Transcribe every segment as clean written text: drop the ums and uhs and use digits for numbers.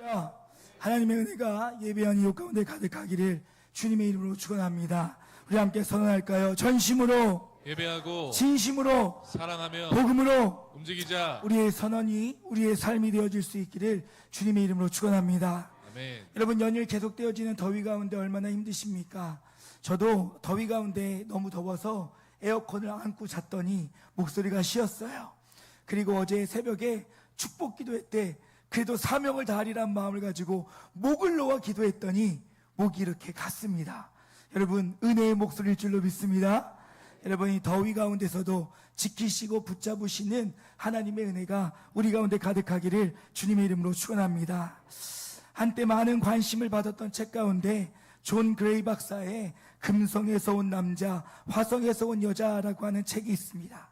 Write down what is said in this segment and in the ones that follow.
할렐루야. 하나님의 은혜가 예배한 이웃 가운데 가득하기를 주님의 이름으로 축원합니다. 우리 함께 선언할까요? 전심으로 예배하고 진심으로 사랑하며 복음으로 움직이자. 우리의 선언이 우리의 삶이 되어질 수 있기를 주님의 이름으로 축원합니다. 아멘. 여러분, 연일 계속되어지는 더위 가운데 얼마나 힘드십니까? 저도 더위 가운데 너무 더워서 에어컨을 안고 잤더니 목소리가 쉬었어요. 그리고 어제 새벽에 축복 기도회 때 그래도 사명을 다하리란 마음을 가지고 목을 놓아 기도했더니 목이 이렇게 갔습니다. 여러분, 은혜의 목소리일 줄로 믿습니다. 여러분이 더위 가운데서도 지키시고 붙잡으시는 하나님의 은혜가 우리 가운데 가득하기를 주님의 이름으로 축원합니다. 한때 많은 관심을 받았던 책 가운데 존 그레이 박사의 금성에서 온 남자, 화성에서 온 여자라고 하는 책이 있습니다.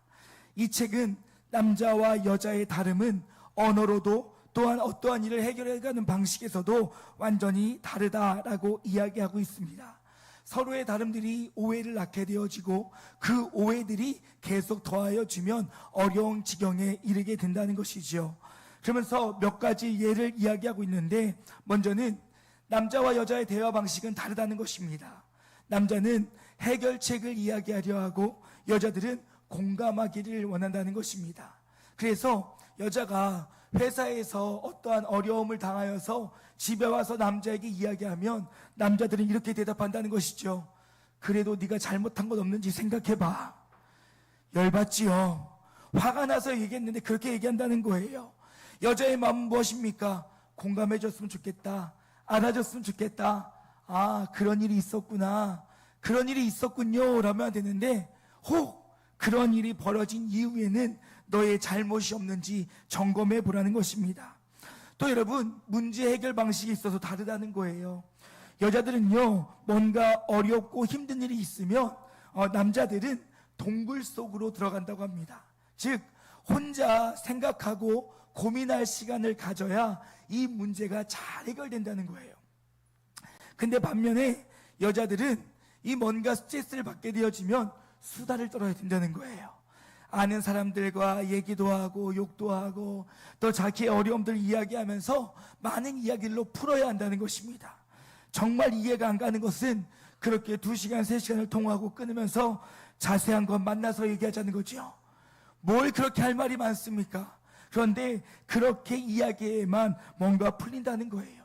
이 책은 남자와 여자의 다름은 언어로도 또한 어떠한 일을 해결해가는 방식에서도 완전히 다르다라고 이야기하고 있습니다. 서로의 다름들이 오해를 낳게 되어지고 그 오해들이 계속 더하여지면 어려운 지경에 이르게 된다는 것이죠. 그러면서 몇 가지 예를 이야기하고 있는데, 먼저는 남자와 여자의 대화 방식은 다르다는 것입니다. 남자는 해결책을 이야기하려 하고 여자들은 공감하기를 원한다는 것입니다. 그래서 여자가 회사에서 어떠한 어려움을 당하여서 집에 와서 남자에게 이야기하면 남자들은 이렇게 대답한다는 것이죠. 그래도 네가 잘못한 것 없는지 생각해봐. 열받지요. 화가 나서 얘기했는데 그렇게 얘기한다는 거예요. 여자의 마음은 무엇입니까? 공감해줬으면 좋겠다. 알아줬으면 좋겠다. 아, 그런 일이 있었구나. 그런 일이 있었군요. 라면 되는데, 혹 그런 일이 벌어진 이후에는 너의 잘못이 없는지 점검해 보라는 것입니다. 또 여러분, 문제 해결 방식이 있어서 다르다는 거예요. 여자들은요, 뭔가 어렵고 힘든 일이 있으면 남자들은 동굴 속으로 들어간다고 합니다. 즉, 혼자 생각하고 고민할 시간을 가져야 이 문제가 잘 해결된다는 거예요. 근데 반면에 여자들은 이 뭔가 스트레스를 받게 되어지면 수다를 떨어야 된다는 거예요. 아는 사람들과 얘기도 하고 욕도 하고 또 자기의 어려움들을 이야기하면서 많은 이야기로 풀어야 한다는 것입니다. 정말 이해가 안 가는 것은 그렇게 2시간, 3시간을 통화하고 끊으면서 자세한 건 만나서 얘기하자는 거죠. 뭘 그렇게 할 말이 많습니까? 그런데 그렇게 이야기에만 뭔가 풀린다는 거예요.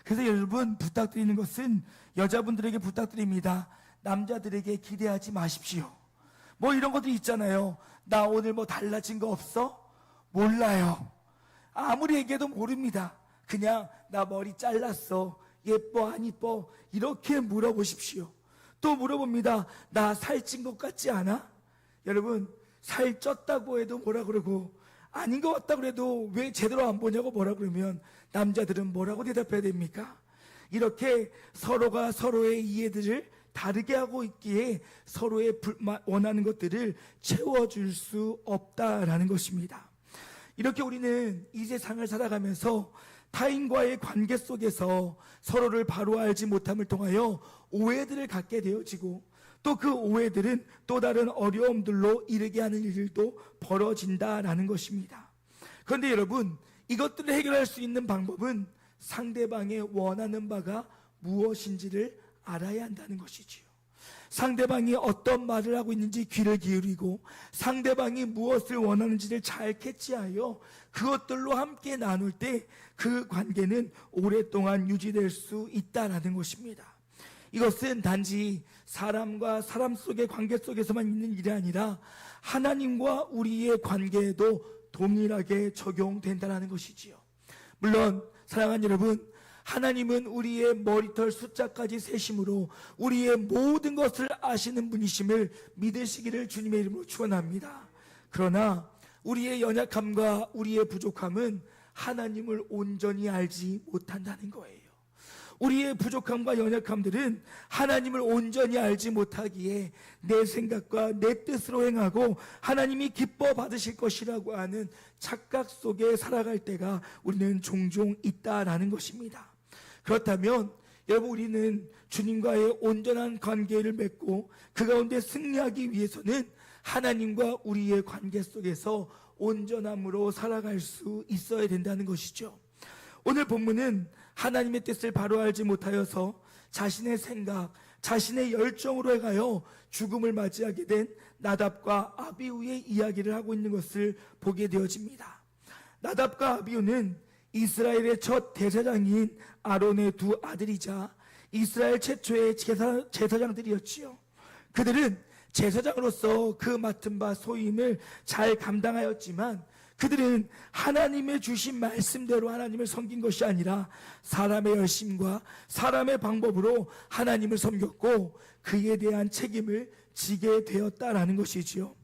그래서 여러분, 부탁드리는 것은 여자분들에게 부탁드립니다. 남자들에게 기대하지 마십시오. 뭐 이런 것들이 있잖아요. 나 오늘 뭐 달라진 거 없어? 몰라요. 아무리 얘기해도 모릅니다. 그냥 나 머리 잘랐어. 예뻐 안 예뻐? 이렇게 물어보십시오. 또 물어봅니다. 나 살찐 것 같지 않아? 여러분, 살 쪘다고 해도 뭐라 그러고 아닌 것 같다 그래도 왜 제대로 안 보냐고 뭐라 그러면 남자들은 뭐라고 대답해야 됩니까? 이렇게 서로가 서로의 이해들을 다르게 하고 있기에 서로의 원하는 것들을 채워줄 수 없다라는 것입니다. 이렇게 우리는 이 세상을 살아가면서 타인과의 관계 속에서 서로를 바로 알지 못함을 통하여 오해들을 갖게 되어지고 또 그 오해들은 또 다른 어려움들로 이르게 하는 일들도 벌어진다라는 것입니다. 그런데 여러분, 이것들을 해결할 수 있는 방법은 상대방의 원하는 바가 무엇인지를 알아야 한다는 것이지요. 상대방이 어떤 말을 하고 있는지 귀를 기울이고 상대방이 무엇을 원하는지를 잘 캐치하여 그것들로 함께 나눌 때 그 관계는 오랫동안 유지될 수 있다라는 것입니다. 이것은 단지 사람과 사람 속의 관계 속에서만 있는 일이 아니라 하나님과 우리의 관계에도 동일하게 적용된다는 것이지요. 물론 사랑하는 여러분, 하나님은 우리의 머리털 숫자까지 세심으로 우리의 모든 것을 아시는 분이심을 믿으시기를 주님의 이름으로 축원합니다. 그러나 우리의 연약함과 우리의 부족함은 하나님을 온전히 알지 못한다는 거예요. 우리의 부족함과 연약함들은 하나님을 온전히 알지 못하기에 내 생각과 내 뜻으로 행하고 하나님이 기뻐 받으실 것이라고 하는 착각 속에 살아갈 때가 우리는 종종 있다라는 것입니다. 그렇다면 여러분, 우리는 주님과의 온전한 관계를 맺고 그 가운데 승리하기 위해서는 하나님과 우리의 관계 속에서 온전함으로 살아갈 수 있어야 된다는 것이죠. 오늘 본문은 하나님의 뜻을 바로 알지 못하여서 자신의 생각, 자신의 열정으로 해가여 죽음을 맞이하게 된 나답과 아비후의 이야기를 하고 있는 것을 보게 되어집니다. 나답과 아비후는 이스라엘의 첫 대제사장인 아론의 두 아들이자 이스라엘 최초의 제사장들이었지요. 그들은 제사장으로서 그 맡은 바 소임을 잘 감당하였지만 그들은 하나님의 주신 말씀대로 하나님을 섬긴 것이 아니라 사람의 열심과 사람의 방법으로 하나님을 섬겼고 그에 대한 책임을 지게 되었다라는 것이지요.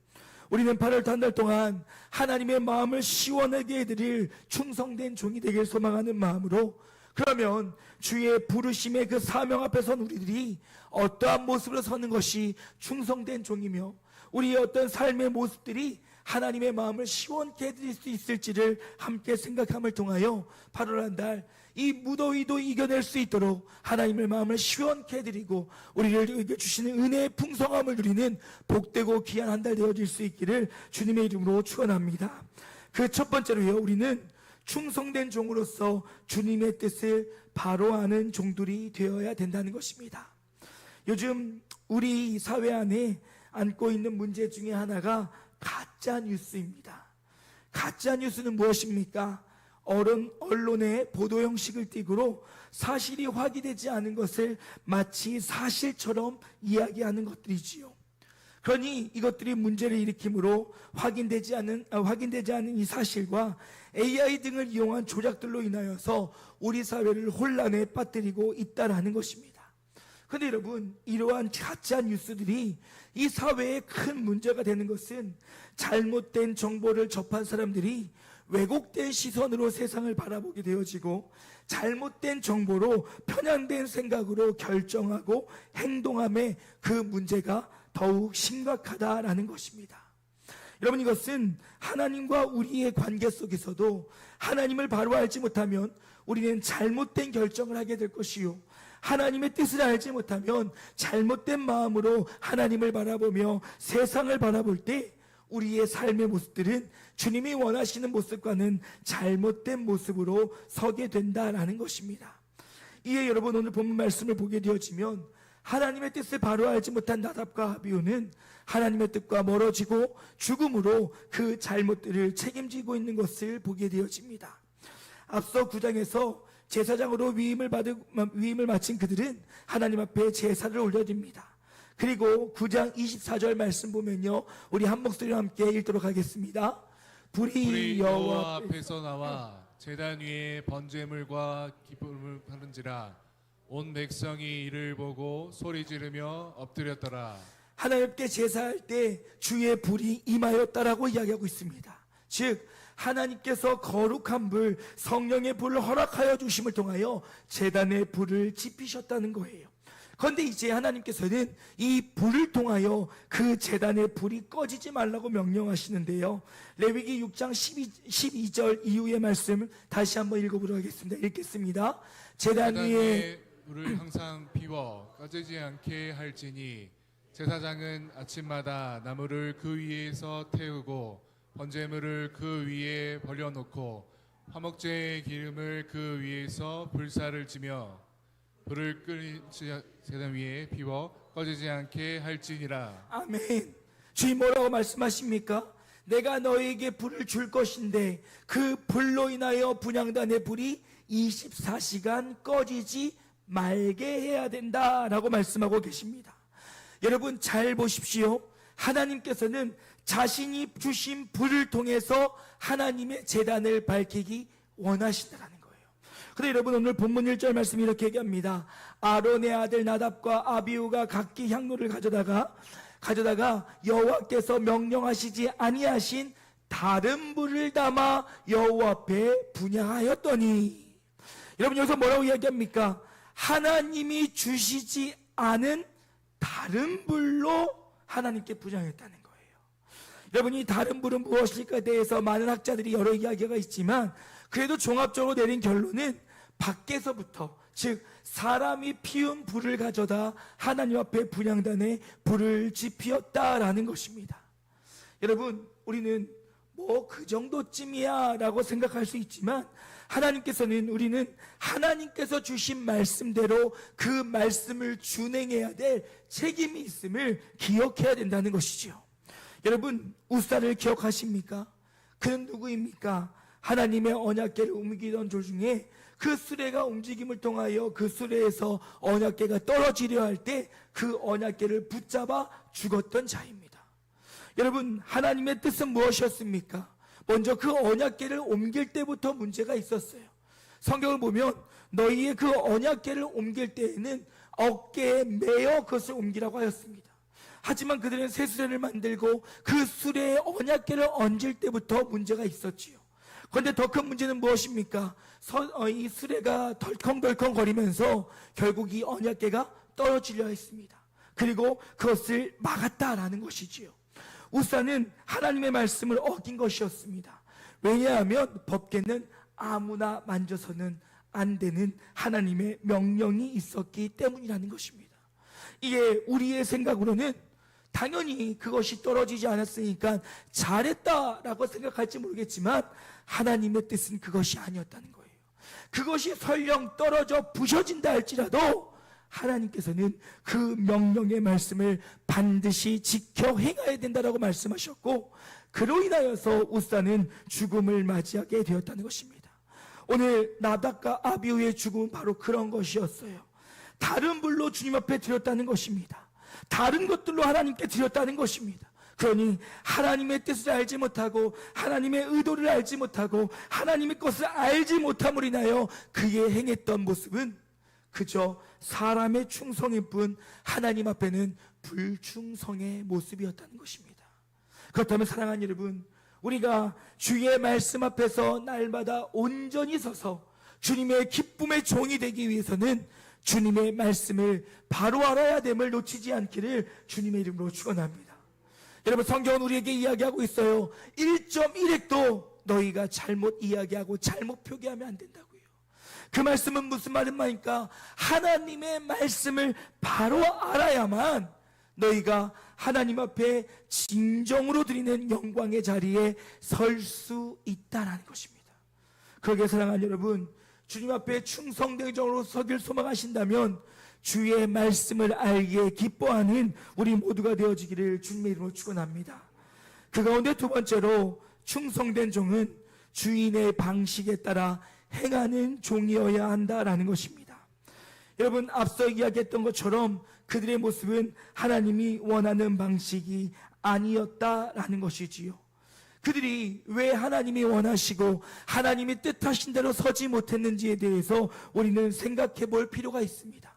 우리는 8월 한 달 동안 하나님의 마음을 시원하게 해드릴 충성된 종이 되길 소망하는 마음으로, 그러면 주의 부르심의 그 사명 앞에 선 우리들이 어떠한 모습으로 서는 것이 충성된 종이며 우리의 어떤 삶의 모습들이 하나님의 마음을 시원케 해드릴 수 있을지를 함께 생각함을 통하여 8월 한 달 이 무더위도 이겨낼 수 있도록 하나님의 마음을 시원케 해드리고 우리를 주시는 은혜의 풍성함을 누리는 복되고 귀한 한 달 되어질 수 있기를 주님의 이름으로 축원합니다. 그 첫 번째로요, 우리는 충성된 종으로서 주님의 뜻을 바로 아는 종들이 되어야 된다는 것입니다. 요즘 우리 사회 안에 안고 있는 문제 중에 하나가 가짜 뉴스입니다. 가짜 뉴스는 무엇입니까? 언론의 보도 형식을 띠고로 사실이 확인되지 않은 것을 마치 사실처럼 이야기하는 것들이지요. 그러니 이것들이 문제를 일으키므로 확인되지 않은 이 사실과 AI 등을 이용한 조작들로 인하여서 우리 사회를 혼란에 빠뜨리고 있다라는 것입니다. 그런데 여러분, 이러한 가짜 뉴스들이 이 사회에 큰 문제가 되는 것은 잘못된 정보를 접한 사람들이 왜곡된 시선으로 세상을 바라보게 되어지고 잘못된 정보로 편향된 생각으로 결정하고 행동함에 그 문제가 더욱 심각하다라는 것입니다. 여러분, 이것은 하나님과 우리의 관계 속에서도 하나님을 바로 알지 못하면 우리는 잘못된 결정을 하게 될 것이요, 하나님의 뜻을 알지 못하면 잘못된 마음으로 하나님을 바라보며 세상을 바라볼 때 우리의 삶의 모습들은 주님이 원하시는 모습과는 잘못된 모습으로 서게 된다라는 것입니다. 이에 여러분, 오늘 본문 말씀을 보게 되어지면 하나님의 뜻을 바로 알지 못한 나답과 아비후는 하나님의 뜻과 멀어지고 죽음으로 그 잘못들을 책임지고 있는 것을 보게 되어집니다. 앞서 9장에서 제사장으로 위임을 마친 그들은 하나님 앞에 제사를 올려드립니다. 그리고 9장 24절 말씀 보면요, 우리 한 목소리와 함께 읽도록 하겠습니다. 불이 여호와 앞에서 나와 제단 위에 번제물과 기쁨을 하는지라 온 백성이 이를 보고 소리 지르며 엎드렸더라. 하나님께 제사할 때 주의 불이 임하였다라고 이야기하고 있습니다. 즉 하나님께서 거룩한 불, 성령의 불을 허락하여 주심을 통하여 제단의 불을 지피셨다는 거예요. 그런데 이제 하나님께서는 이 불을 통하여 그 제단의 불이 꺼지지 말라고 명령하시는데요, 레위기 6장 12절 이후의 말씀을 다시 한번 읽어보도록 하겠습니다. 읽겠습니다. 제단 위에 불을 항상 피워 꺼지지 않게 할지니 제사장은 아침마다 나무를 그 위에서 태우고 번제물을 그 위에 벌려놓고 화목제의 기름을 그 위에서 불사를 지며 불을 끄는 제단 위에 피워 꺼지지 않게 할지니라. 아멘. 주님 뭐라고 말씀하십니까? 내가 너에게 불을 줄 것인데 그 불로 인하여 분향단의 불이 24시간 꺼지지 말게 해야 된다라고 말씀하고 계십니다. 여러분 잘 보십시오. 하나님께서는 자신이 주신 불을 통해서 하나님의 제단을 밝히기 원하신다는 거예요. 그런데 여러분, 오늘 본문 1절 말씀이 이렇게 얘기합니다. 아론의 아들 나답과 아비후가 각기 향로를 가져다가 여호와께서 명령하시지 아니하신 다른 불을 담아 여호와 앞에 분향하였더니, 여러분 여기서 뭐라고 이야기합니까? 하나님이 주시지 않은 다른 불로 하나님께 분향했다는 거예요. 여러분, 이 다른 불은 무엇일까에 대해서 많은 학자들이 여러 이야기가 있지만 그래도 종합적으로 내린 결론은 밖에서부터, 즉 사람이 피운 불을 가져다 하나님 앞에 분향단에 불을 지피었다라는 것입니다. 여러분, 우리는 뭐 그 정도쯤이야 라고 생각할 수 있지만 하나님께서는 우리는 하나님께서 주신 말씀대로 그 말씀을 준행해야 될 책임이 있음을 기억해야 된다는 것이지요. 여러분, 우사를 기억하십니까? 그는 누구입니까? 하나님의 언약궤를 옮기던 도중에 그 수레가 움직임을 통하여 그 수레에서 언약궤가 떨어지려 할 때 그 언약궤를 붙잡아 죽었던 자입니다. 여러분, 하나님의 뜻은 무엇이었습니까? 먼저 그 언약궤를 옮길 때부터 문제가 있었어요. 성경을 보면 너희의 그 언약궤를 옮길 때에는 어깨에 매어 그것을 옮기라고 하였습니다. 하지만 그들은 새 수레를 만들고 그 수레에 언약궤를 얹을 때부터 문제가 있었지요. 그런데 더 큰 문제는 무엇입니까? 이 수레가 덜컹덜컹 거리면서 결국 이 언약궤가 떨어지려 했습니다. 그리고 그것을 막았다라는 것이지요. 우사는 하나님의 말씀을 어긴 것이었습니다. 왜냐하면 법궤는 아무나 만져서는 안 되는 하나님의 명령이 있었기 때문이라는 것입니다. 이게 우리의 생각으로는 당연히 그것이 떨어지지 않았으니까 잘했다라고 생각할지 모르겠지만 하나님의 뜻은 그것이 아니었다는 거예요. 그것이 설령 떨어져 부셔진다 할지라도 하나님께서는 그 명령의 말씀을 반드시 지켜 행해야 된다라고 말씀하셨고, 그로 인하여서 우사는 죽음을 맞이하게 되었다는 것입니다. 오늘 나답과 아비후의 죽음은 바로 그런 것이었어요. 다른 불로 주님 앞에 드렸다는 것입니다. 다른 것들로 하나님께 드렸다는 것입니다. 그러니 하나님의 뜻을 알지 못하고 하나님의 의도를 알지 못하고 하나님의 것을 알지 못함으로 인하여 그의 행했던 모습은 그저 사람의 충성일 뿐 하나님 앞에는 불충성의 모습이었다는 것입니다. 그렇다면 사랑하는 여러분, 우리가 주의 말씀 앞에서 날마다 온전히 서서 주님의 기쁨의 종이 되기 위해서는 주님의 말씀을 바로 알아야 됨을 놓치지 않기를 주님의 이름으로 축원합니다. 여러분, 성경은 우리에게 이야기하고 있어요. 1.1핵도 너희가 잘못 이야기하고 잘못 표기하면 안 된다고요. 그 말씀은 무슨 말입니까? 하나님의 말씀을 바로 알아야만 너희가 하나님 앞에 진정으로 드리는 영광의 자리에 설 수 있다는 것입니다. 그러기에 사랑하는 여러분, 주님 앞에 충성되정으로 서길 소망하신다면 주의 말씀을 알기에 기뻐하는 우리 모두가 되어지기를 주님의 이름으로 축원합니다. 그 가운데 두 번째로 충성된 종은 주인의 방식에 따라 행하는 종이어야 한다라는 것입니다. 여러분, 앞서 이야기했던 것처럼 그들의 모습은 하나님이 원하는 방식이 아니었다라는 것이지요. 그들이 왜 하나님이 원하시고 하나님이 뜻하신 대로 서지 못했는지에 대해서 우리는 생각해 볼 필요가 있습니다.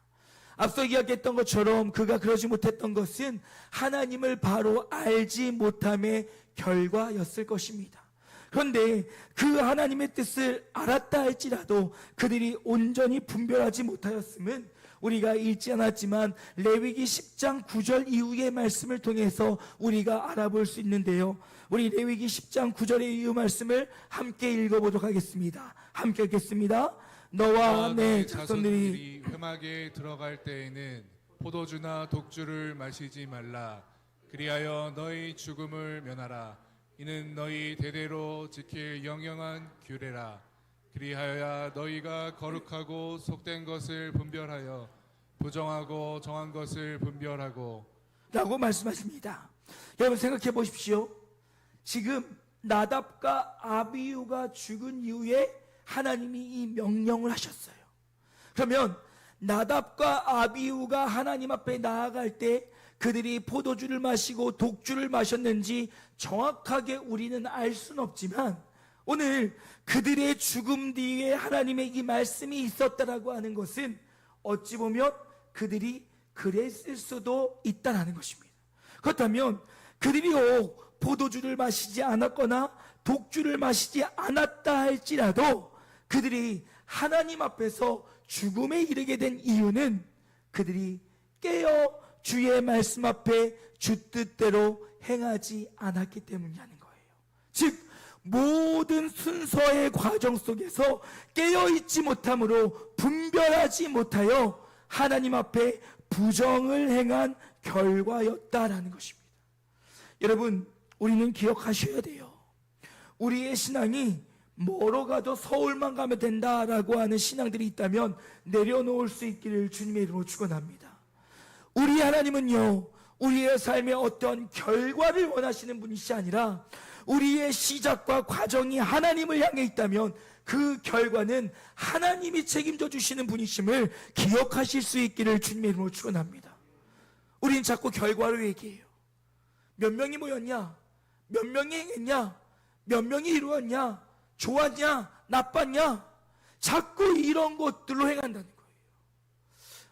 앞서 이야기했던 것처럼 그가 그러지 못했던 것은 하나님을 바로 알지 못함의 결과였을 것입니다. 그런데 그 하나님의 뜻을 알았다 할지라도 그들이 온전히 분별하지 못하였음은 우리가 읽지 않았지만 레위기 10장 9절 이후의 말씀을 통해서 우리가 알아볼 수 있는데요. 우리 레위기 10장 9절의 이후 말씀을 함께 읽어보도록 하겠습니다. 함께 읽겠습니다. 너와 내 자손들이 회막에 들어갈 때에는 포도주나 독주를 마시지 말라. 그리하여 너희 죽음을 면하라. 이는 너희 대대로 지킬 영영한 규례라. 그리하여야 너희가 거룩하고 속된 것을 분별하여 부정하고 정한 것을 분별하고 라고 말씀하십니다. 여러분, 생각해 보십시오. 지금 나답과 아비후가 죽은 이후에 하나님이 이 명령을 하셨어요. 그러면 나답과 아비후가 하나님 앞에 나아갈 때 그들이 포도주를 마시고 독주를 마셨는지 정확하게 우리는 알 수는 없지만 오늘 그들의 죽음 뒤에 하나님의 이 말씀이 있었다라고 하는 것은 어찌 보면 그들이 그랬을 수도 있다라는 것입니다. 그렇다면 그들이 포도주를 마시지 않았거나 독주를 마시지 않았다 할지라도 그들이 하나님 앞에서 죽음에 이르게 된 이유는 그들이 깨어 주의 말씀 앞에 주 뜻대로 행하지 않았기 때문이라는 거예요. 즉 모든 순서의 과정 속에서 깨어있지 못함으로 분별하지 못하여 하나님 앞에 부정을 행한 결과였다라는 것입니다. 여러분, 우리는 기억하셔야 돼요. 우리의 신앙이 뭐로 가도 서울만 가면 된다라고 하는 신앙들이 있다면 내려놓을 수 있기를 주님의 이름으로 축원합니다. 우리 하나님은요, 우리의 삶의 어떤 결과를 원하시는 분이시 아니라 우리의 시작과 과정이 하나님을 향해 있다면 그 결과는 하나님이 책임져 주시는 분이심을 기억하실 수 있기를 주님의 이름으로 축원합니다. 우린 자꾸 결과를 얘기해요. 몇 명이 모였냐? 몇 명이 행했냐? 몇 명이 이루었냐? 좋았냐? 나빴냐? 자꾸 이런 것들로 행한다는 거예요.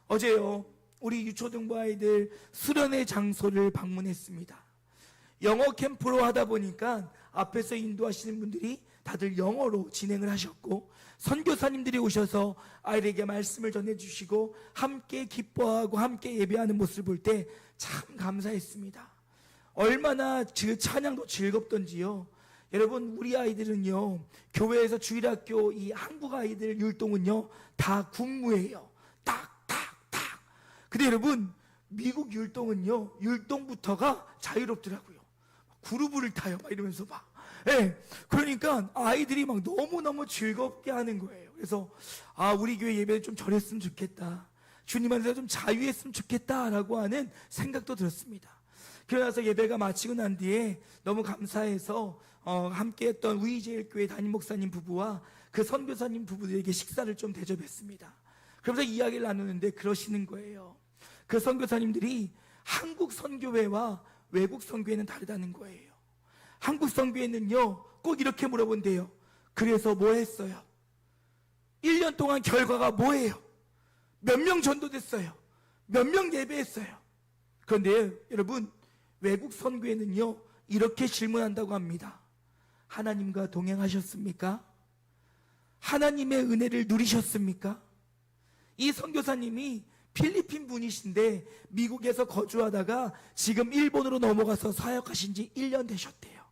어제요, 우리 유초등부 아이들 수련회 장소를 방문했습니다. 영어 캠프로 하다 보니까 앞에서 인도하시는 분들이 다들 영어로 진행을 하셨고, 선교사님들이 오셔서 아이들에게 말씀을 전해주시고 함께 기뻐하고 함께 예배하는 모습을 볼 때 참 감사했습니다. 얼마나 그 찬양도 즐겁던지요. 여러분, 우리 아이들은요, 교회에서 주일학교 이 한국 아이들 율동은요 다 군무예요. 딱딱딱. 근데 여러분, 미국 율동은요, 율동부터가 자유롭더라고요. 그루브를 타요 막 이러면서 막. 예, 그러니까 아이들이 막 너무너무 즐겁게 하는 거예요. 그래서 우리 교회 예배는 좀 저랬으면 좋겠다, 주님한테 좀 자유했으면 좋겠다라고 하는 생각도 들었습니다. 그러나서 예배가 마치고 난 뒤에 너무 감사해서 함께했던 우이제일교회 담임 목사님 부부와 그 선교사님 부부들에게 식사를 좀 대접했습니다. 그러면서 이야기를 나누는데 그러시는 거예요. 그 선교사님들이 한국 선교회와 외국 선교회는 다르다는 거예요. 한국 선교회는요, 꼭 이렇게 물어본대요. 그래서 뭐 했어요? 1년 동안 결과가 뭐예요? 몇 명 전도됐어요? 몇 명 예배했어요? 그런데 여러분, 외국 선교회는요 이렇게 질문한다고 합니다. 하나님과 동행하셨습니까? 하나님의 은혜를 누리셨습니까? 이 선교사님이 필리핀 분이신데 미국에서 거주하다가 지금 일본으로 넘어가서 사역하신 지 1년 되셨대요.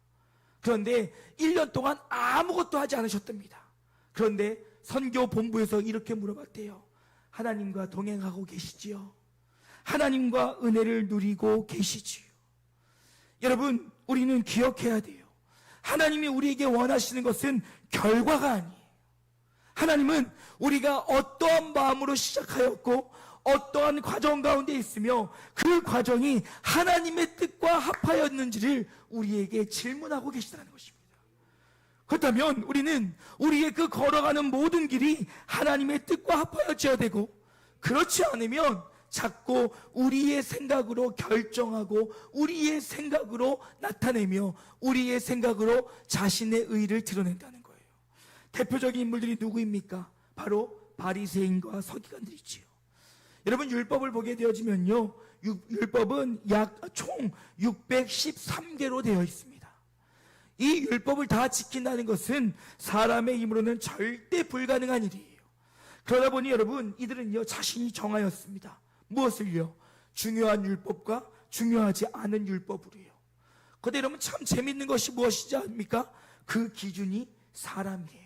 그런데 1년 동안 아무것도 하지 않으셨답니다. 그런데 선교 본부에서 이렇게 물어봤대요. 하나님과 동행하고 계시지요? 하나님과 은혜를 누리고 계시지요? 여러분, 우리는 기억해야 돼요. 하나님이 우리에게 원하시는 것은 결과가 아니에요. 하나님은 우리가 어떠한 마음으로 시작하였고 어떠한 과정 가운데 있으며 그 과정이 하나님의 뜻과 합하였는지를 우리에게 질문하고 계시다는 것입니다. 그렇다면 우리는 우리의 그 걸어가는 모든 길이 하나님의 뜻과 합하여져야 되고, 그렇지 않으면 자꾸 우리의 생각으로 결정하고 우리의 생각으로 나타내며 우리의 생각으로 자신의 의를 드러낸다는 거예요. 대표적인 인물들이 누구입니까? 바로 바리새인과 서기관들이지요. 여러분, 율법을 보게 되어지면요, 율법은 약 총 613개로 되어 있습니다. 이 율법을 다 지킨다는 것은 사람의 힘으로는 절대 불가능한 일이에요. 그러다 보니 여러분, 이들은요 자신이 정하였습니다. 무엇을요? 중요한 율법과 중요하지 않은 율법으로요. 그런데 여러분, 참 재밌는 것이 무엇이지 않습니까? 그 기준이 사람이에요.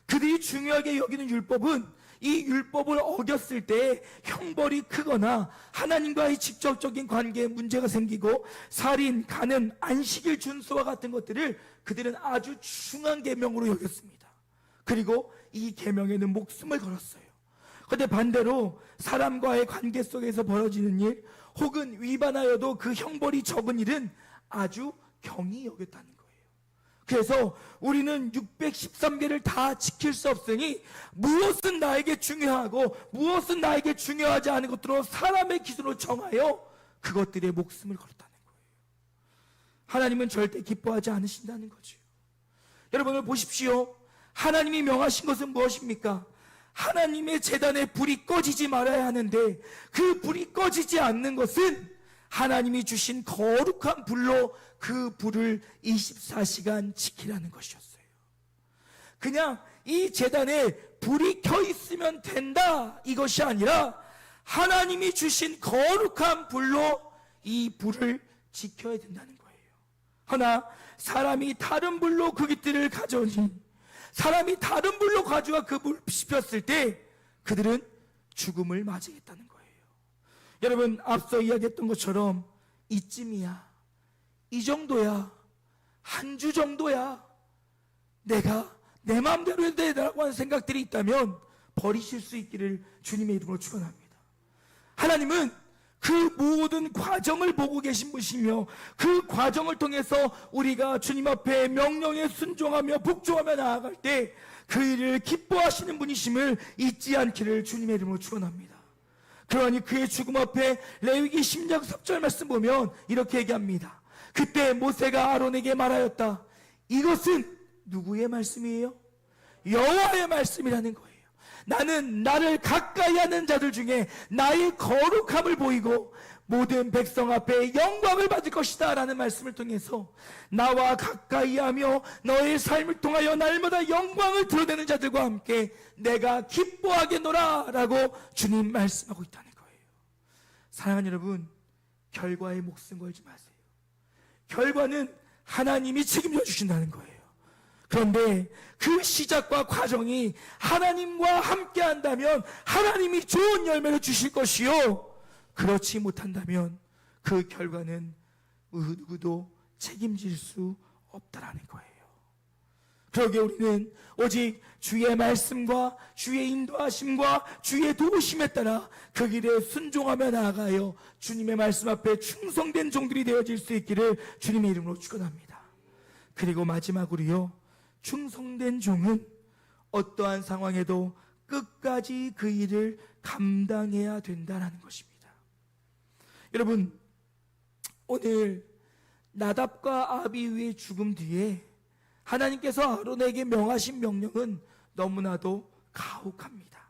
그들이 중요하게 여기는 율법은 이 율법을 어겼을 때 형벌이 크거나 하나님과의 직접적인 관계에 문제가 생기고 살인, 간음, 안식일 준수와 같은 것들을 그들은 아주 중한 계명으로 여겼습니다. 그리고 이 계명에는 목숨을 걸었어요. 그런데 반대로 사람과의 관계 속에서 벌어지는 일 혹은 위반하여도 그 형벌이 적은 일은 아주 경히 여겼다는 거예요. 그래서 우리는 613개를 다 지킬 수 없으니 무엇은 나에게 중요하고 무엇은 나에게 중요하지 않은 것들로 사람의 기준으로 정하여 그것들에 목숨을 걸었다는 거예요. 하나님은 절대 기뻐하지 않으신다는 거죠. 여러분을 보십시오. 하나님이 명하신 것은 무엇입니까? 하나님의 제단에 불이 꺼지지 말아야 하는데 그 불이 꺼지지 않는 것은 하나님이 주신 거룩한 불로 그 불을 24시간 지키라는 것이었어요. 그냥 이 제단에 불이 켜 있으면 된다, 이것이 아니라 하나님이 주신 거룩한 불로 이 불을 지켜야 된다는 거예요. 허나 사람이 다른 불로 그 깃들을 가져오니, 사람이 다른 불로 가져와 그 불을 지폈을 때 그들은 죽음을 맞이했다는 거예요. 여러분, 앞서 이야기했던 것처럼 이쯤이야, 이 정도야, 한 주 정도야, 내가 내 마음대로 해도 되라고 하는 생각들이 있다면 버리실 수 있기를 주님의 이름으로 축원합니다. 하나님은 그 모든 과정을 보고 계신 분이시며 그 과정을 통해서 우리가 주님 앞에 명령에 순종하며 복종하며 나아갈 때 그 일을 기뻐하시는 분이심을 잊지 않기를 주님의 이름으로 축원합니다. 그러니 그의 죽음 앞에 레위기 10장 10절 말씀 보면 이렇게 얘기합니다. 그때 모세가 아론에게 말하였다. 이것은 누구의 말씀이에요? 여호와의 말씀이라는 거예요. 나는 나를 가까이 하는 자들 중에 나의 거룩함을 보이고 모든 백성 앞에 영광을 받을 것이다 라는 말씀을 통해서 나와 가까이 하며 너의 삶을 통하여 날마다 영광을 드러내는 자들과 함께 내가 기뻐하겠노라 라고 주님 말씀하고 있다는 거예요. 사랑하는 여러분, 결과에 목숨 걸지 마세요. 결과는 하나님이 책임져 주신다는 거예요. 그런데 그 시작과 과정이 하나님과 함께 한다면 하나님이 좋은 열매를 주실 것이요, 그렇지 못한다면 그 결과는 누구도 책임질 수 없다라는 거예요. 그러기에 우리는 오직 주의 말씀과 주의 인도하심과 주의 도우심에 따라 그 길에 순종하며 나아가요 주님의 말씀 앞에 충성된 종들이 되어질 수 있기를 주님의 이름으로 축원합니다. 그리고 마지막으로요, 충성된 종은 어떠한 상황에도 끝까지 그 일을 감당해야 된다는 것입니다. 여러분, 오늘 나답과 아비후의 죽음 뒤에 하나님께서 아론에게 명하신 명령은 너무나도 가혹합니다.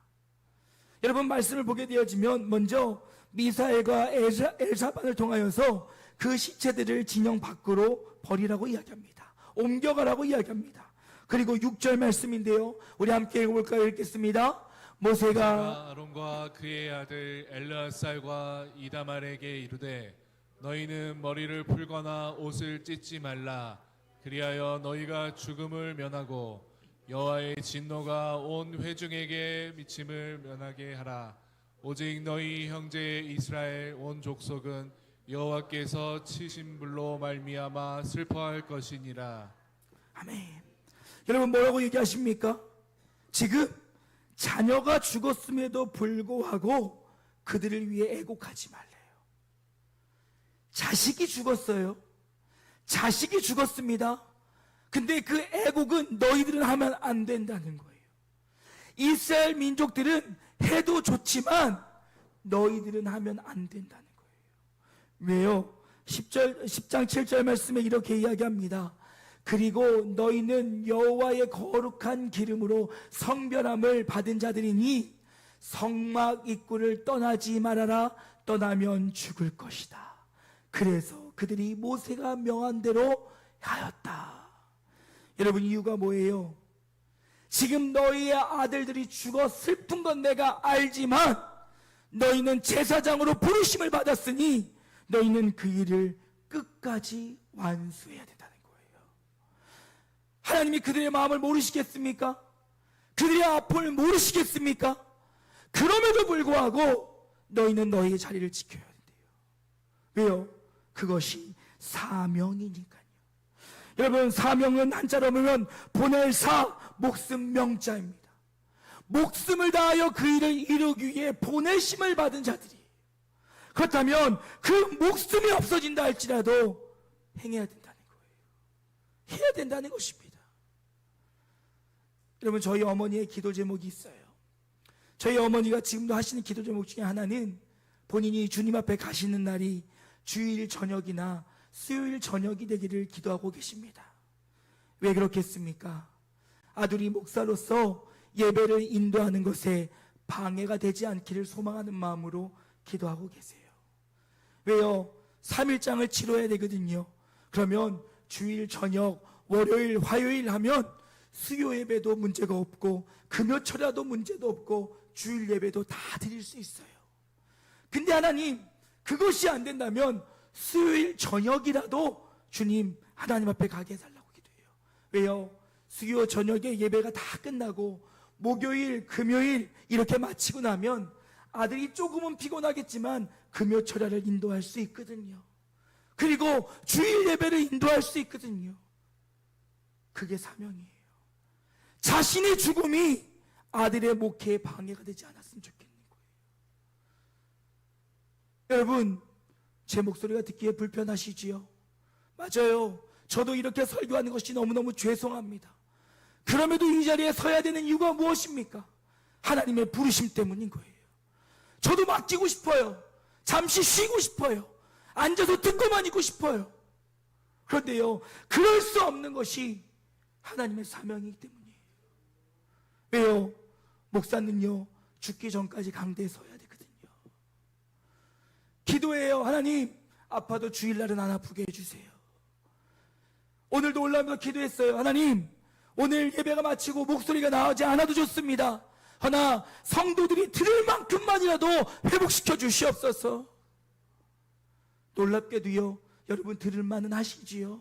여러분, 말씀을 보게 되어지면 먼저 미사엘과 엘사반을 통하여서 그 시체들을 진영 밖으로 버리라고 이야기합니다. 옮겨가라고 이야기합니다. 그리고 6절 말씀인데요, 우리 함께 읽어볼까요? 읽겠습니다. 모세가 아론과 그의 아들 엘르아살과 이다말에게 이르되 너희는 머리를 풀거나 옷을 찢지 말라. 그리하여 너희가 죽음을 면하고 여호와의 진노가 온 회중에게 미침을 면하게 하라. 오직 너희 형제 이스라엘 온 족속은 여호와께서 치신 불로 말미암아 슬퍼할 것이니라. 아멘. 여러분, 뭐라고 얘기하십니까? 지금 자녀가 죽었음에도 불구하고 그들을 위해 애곡하지 말래요. 자식이 죽었어요. 자식이 죽었습니다. 근데 그 애곡은 너희들은 하면 안 된다는 거예요. 이스라엘 민족들은 해도 좋지만 너희들은 하면 안 된다는 거예요. 왜요? 10장 7절 말씀에 이렇게 이야기합니다. 그리고 너희는 여호와의 거룩한 기름으로 성별함을 받은 자들이니 성막 입구를 떠나지 말아라. 떠나면 죽을 것이다. 그래서 그들이 모세가 명한 대로 하였다. 여러분, 이유가 뭐예요? 지금 너희의 아들들이 죽어 슬픈 건 내가 알지만 너희는 제사장으로 부르심을 받았으니 너희는 그 일을 끝까지 완수해야 된다는 거예요. 하나님이 그들의 마음을 모르시겠습니까? 그들의 아픔을 모르시겠습니까? 그럼에도 불구하고 너희는 너희의 자리를 지켜야 된대요. 왜요? 그것이 사명이니까요. 여러분, 사명은 한자로 보면 보낼 사, 목숨 명자입니다. 목숨을 다하여 그 일을 이루기 위해 보내심을 받은 자들이에요. 그렇다면 그 목숨이 없어진다 할지라도 행해야 된다는 거예요. 해야 된다는 것입니다. 여러분, 저희 어머니의 기도 제목이 있어요. 저희 어머니가 지금도 하시는 기도 제목 중에 하나는 본인이 주님 앞에 가시는 날이 주일 저녁이나 수요일 저녁이 되기를 기도하고 계십니다. 왜 그렇겠습니까? 아들이 목사로서 예배를 인도하는 것에 방해가 되지 않기를 소망하는 마음으로 기도하고 계세요. 왜요? 3일장을 치러야 되거든요. 그러면 주일 저녁, 월요일, 화요일 하면 수요 예배도 문제가 없고 금요철야도 문제도 없고 주일 예배도 다 드릴 수 있어요. 근데 하나님, 그것이 안 된다면 수요일 저녁이라도 주님 하나님 앞에 가게 해달라고 기도해요. 왜요? 수요 저녁에 예배가 다 끝나고 목요일, 금요일 이렇게 마치고 나면 아들이 조금은 피곤하겠지만 금요철야를 인도할 수 있거든요. 그리고 주일 예배를 인도할 수 있거든요. 그게 사명이에요. 자신의 죽음이 아들의 목회에 방해가 되지 않았으면 좋겠는 거예요. 여러분, 제 목소리가 듣기에 불편하시지요? 맞아요. 저도 이렇게 설교하는 것이 너무너무 죄송합니다. 그럼에도 이 자리에 서야 되는 이유가 무엇입니까? 하나님의 부르심 때문인 거예요. 저도 맡기고 싶어요. 잠시 쉬고 싶어요. 앉아서 듣고만 있고 싶어요. 그런데요, 그럴 수 없는 것이 하나님의 사명이기 때문이에요. 왜요? 목사는요, 죽기 전까지 강대에 서야 되거든요. 기도해요. 하나님, 아파도 주일날은 안 아프게 해주세요. 오늘도 올라오면서 기도했어요. 하나님, 오늘 예배가 마치고 목소리가 나오지 않아도 좋습니다. 하나 성도들이 들을 만큼만이라도 회복시켜 주시옵소서. 놀랍게도요, 여러분 들을 만은 하시지요.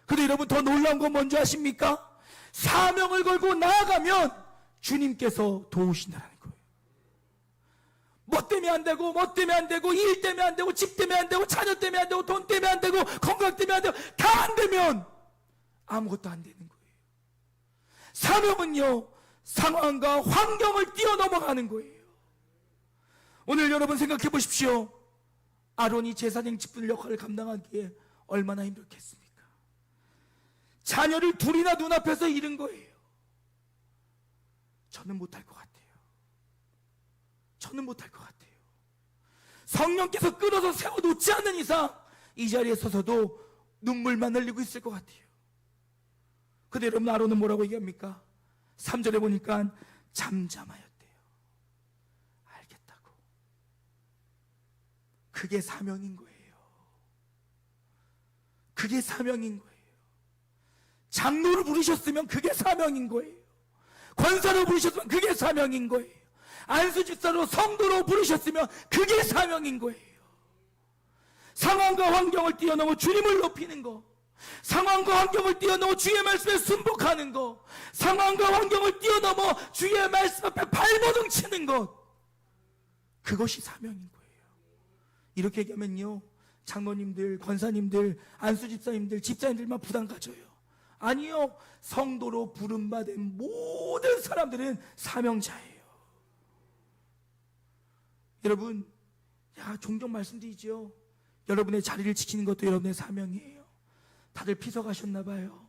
근데 여러분 더 놀라운 건 뭔지 아십니까? 사명을 걸고 나아가면 주님께서 도우신다는 거예요. 뭐 때문에 안 되고, 뭐 때문에 안 되고, 일 때문에 안 되고, 집 때문에 안 되고, 자녀 때문에 안 되고, 돈 때문에 안 되고, 건강 때문에 안 되고, 다 안 되면 아무것도 안 되는 거예요. 사명은요, 상황과 환경을 뛰어넘어가는 거예요. 오늘 여러분 생각해 보십시오. 아론이 제사장 직분 역할을 감당하기에 얼마나 힘들겠습니까? 자녀를 둘이나 눈앞에서 잃은 거예요. 저는 못할 것 같아요. 저는 못할 것 같아요. 성령께서 끌어서 세워놓지 않는 이상 이 자리에 서서도 눈물만 흘리고 있을 것 같아요. 근데 여러분, 아론은 뭐라고 얘기합니까? 3절에 보니까 잠잠하였대요. 알겠다고. 그게 사명인 거예요. 그게 사명인 거예요. 장로를 부르셨으면 그게 사명인 거예요. 권사로 부르셨으면 그게 사명인 거예요. 안수집사로 성도로 부르셨으면 그게 사명인 거예요. 상황과 환경을 뛰어넘어 주님을 높이는 거, 상황과 환경을 뛰어넘어 주의 말씀에 순복하는 것, 상황과 환경을 뛰어넘어 주의 말씀 앞에 발버둥 치는 것, 그것이 사명인 거예요. 이렇게 얘기하면요, 장로님들, 권사님들, 안수집사님들, 집사님들만 부담 가져요. 아니요, 성도로 부름받은 모든 사람들은 사명자예요. 여러분, 종종 말씀드리죠. 여러분의 자리를 지키는 것도 여러분의 사명이에요. 다들 피서 가셨나 봐요.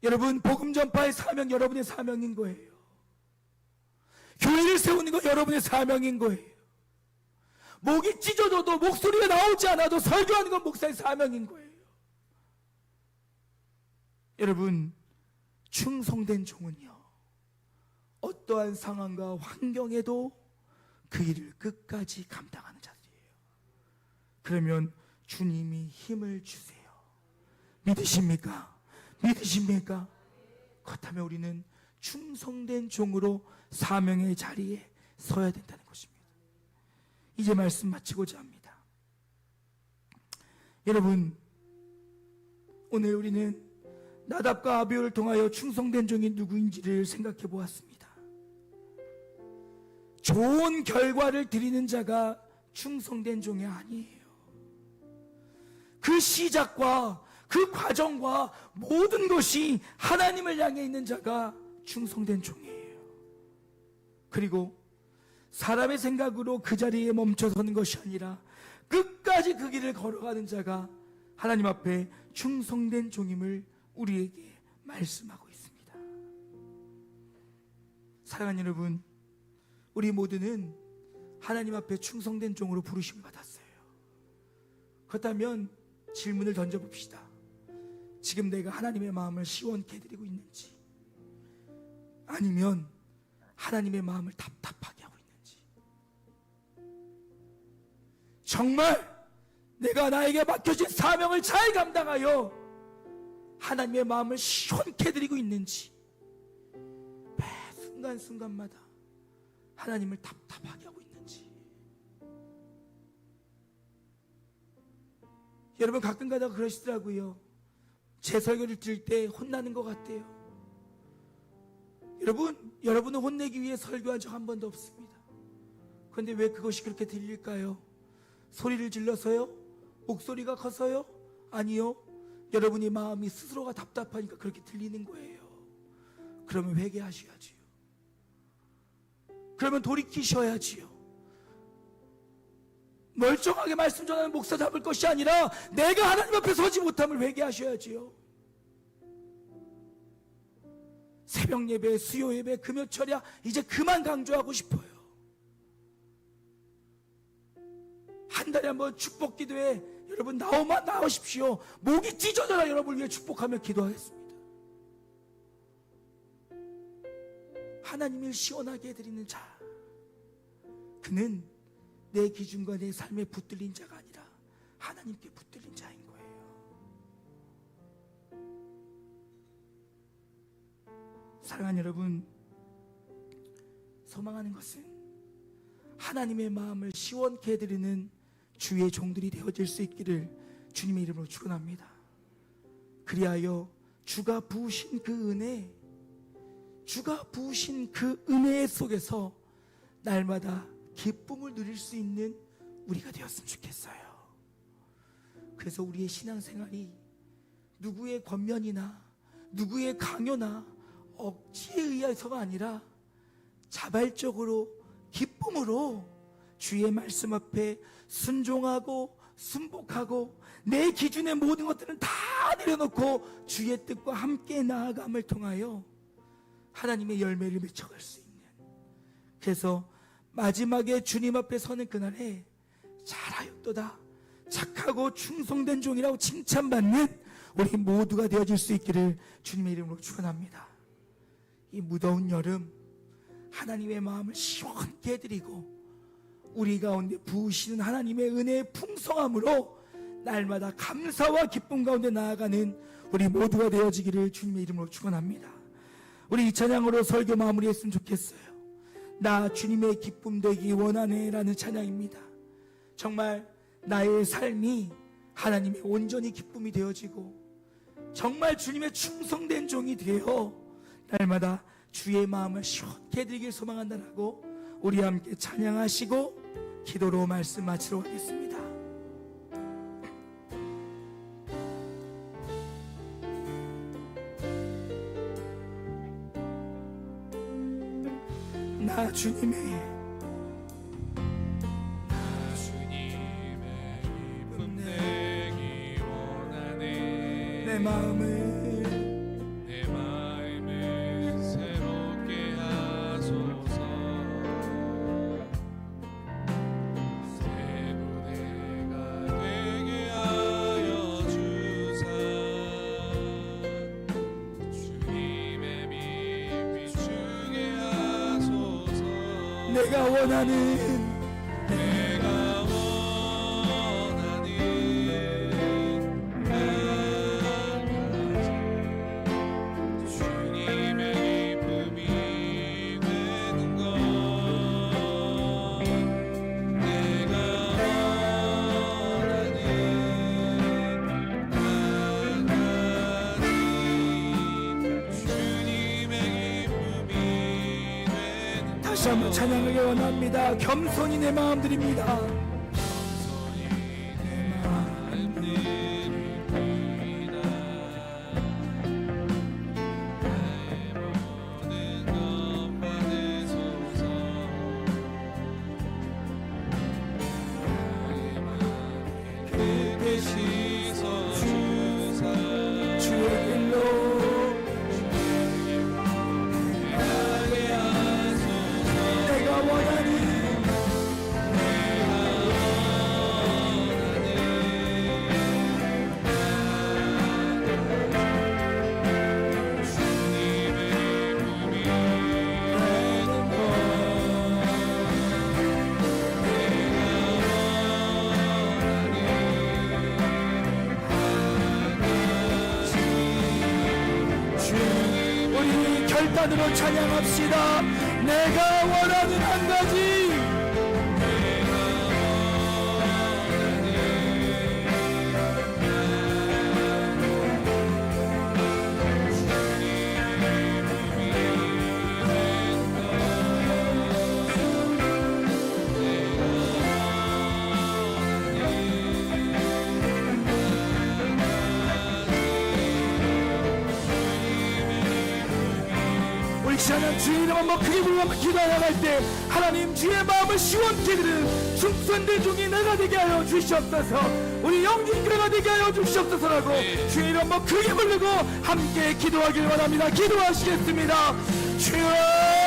여러분, 복음 전파의 사명, 여러분의 사명인 거예요. 교회를 세우는 거 여러분의 사명인 거예요. 목이 찢어져도 목소리가 나오지 않아도 설교하는 건 목사의 사명인 거예요. 여러분, 충성된 종은요, 어떠한 상황과 환경에도 그 일을 끝까지 감당하는 자들이에요. 그러면 주님이 힘을 주세요. 믿으십니까? 믿으십니까? 그렇다면 우리는 충성된 종으로 사명의 자리에 서야 된다는 것입니다. 이제 말씀 마치고자 합니다. 여러분, 오늘 우리는 나답과 아비후를 통하여 충성된 종이 누구인지를 생각해 보았습니다. 좋은 결과를 드리는 자가 충성된 종이 아니에요. 그 시작과 그 과정과 모든 것이 하나님을 향해 있는 자가 충성된 종이에요. 그리고 사람의 생각으로 그 자리에 멈춰서는 것이 아니라 끝까지 그 길을 걸어가는 자가 하나님 앞에 충성된 종임을 우리에게 말씀하고 있습니다. 사랑하는 여러분, 우리 모두는 하나님 앞에 충성된 종으로 부르심을 받았어요. 그렇다면 질문을 던져봅시다. 지금 내가 하나님의 마음을 시원케 해드리고 있는지, 아니면 하나님의 마음을 답답하게 하고 있는지, 정말 내가 나에게 맡겨진 사명을 잘 감당하여 하나님의 마음을 시원케 해드리고 있는지, 매 순간순간마다 하나님을 답답하게 하고 있는지. 여러분, 가끔 가다가 그러시더라고요. 제 설교를 들을 때 혼나는 것 같대요. 여러분은 혼내기 위해 설교한 적 한 번도 없습니다. 그런데 왜 그것이 그렇게 들릴까요? 소리를 질러서요? 목소리가 커서요? 아니요. 여러분이 마음이 스스로가 답답하니까 그렇게 들리는 거예요. 그러면 회개하셔야지요. 그러면 돌이키셔야지요. 멀쩡하게 말씀 전하는 목사 잡을 것이 아니라 내가 하나님 앞에 서지 못함을 회개하셔야지요. 새벽 예배, 수요 예배, 금요 철야 이제 그만 강조하고 싶어요. 한 달에 한번 축복 기도회 여러분 나오십시오. 목이 찢어져라 여러분을 위해 축복하며 기도하겠습니다. 하나님을 시원하게 해드리는 자, 그는 내 기준과 내 삶에 붙들린 자가 아니라 하나님께 붙들린 자인 거예요. 사랑하는 여러분, 소망하는 것은 하나님의 마음을 시원케 해드리는 주의 종들이 되어질 수 있기를 주님의 이름으로 축원합니다. 그리하여 주가 부으신 그 은혜, 주가 부으신 그 은혜 속에서 날마다 기쁨을 누릴 수 있는 우리가 되었으면 좋겠어요. 그래서 우리의 신앙생활이 누구의 권면이나 누구의 강요나 억지에 의해서가 아니라 자발적으로 기쁨으로 주의 말씀 앞에 순종하고 순복하고 내 기준의 모든 것들은 다 내려놓고 주의 뜻과 함께 나아감을 통하여 하나님의 열매를 맺어갈 수 있는, 그래서 마지막에 주님 앞에 서는 그날에 잘하였도다 착하고 충성된 종이라고 칭찬받는 우리 모두가 되어질 수 있기를 주님의 이름으로 축원합니다. 이 무더운 여름 하나님의 마음을 시원케 해드리고 우리 가운데 부으시는 하나님의 은혜의 풍성함으로 날마다 감사와 기쁨 가운데 나아가는 우리 모두가 되어지기를 주님의 이름으로 축원합니다. 우리 이 찬양으로 설교 마무리했으면 좋겠어요. 나 주님의 기쁨 되기 원하네 라는 찬양입니다. 정말 나의 삶이 하나님의 온전히 기쁨이 되어지고 정말 주님의 충성된 종이 되어 날마다 주의 마음을 시원케 해드리길 소망한다라고 우리 함께 찬양하시고 기도로 말씀 마치러 가겠습니다. 나 주님의 기쁨 내기 원하네. 내 마음을 새롭게 하소서. 새 부대가 되게 하여 주사. 주님의 빛 비추게 하소서. 내가 원하는 다시 한번 찬양을 원합니다. 겸손히 내 마음 드립니다. 결단으로 찬양합시다. 내가 원하는 한 가지, 시간에 주의 이름 한번 크게 부르며 기도하여 나갈 때 하나님 주의 마음을 시원케 드는 충성된 종이 내가 되게 하여 주시옵소서. 우리 영진교회가 되게 하여 주시옵소서라고 주의 이름 한번 크게 부르고 함께 기도하길 원합니다. 기도하시겠습니다. 주여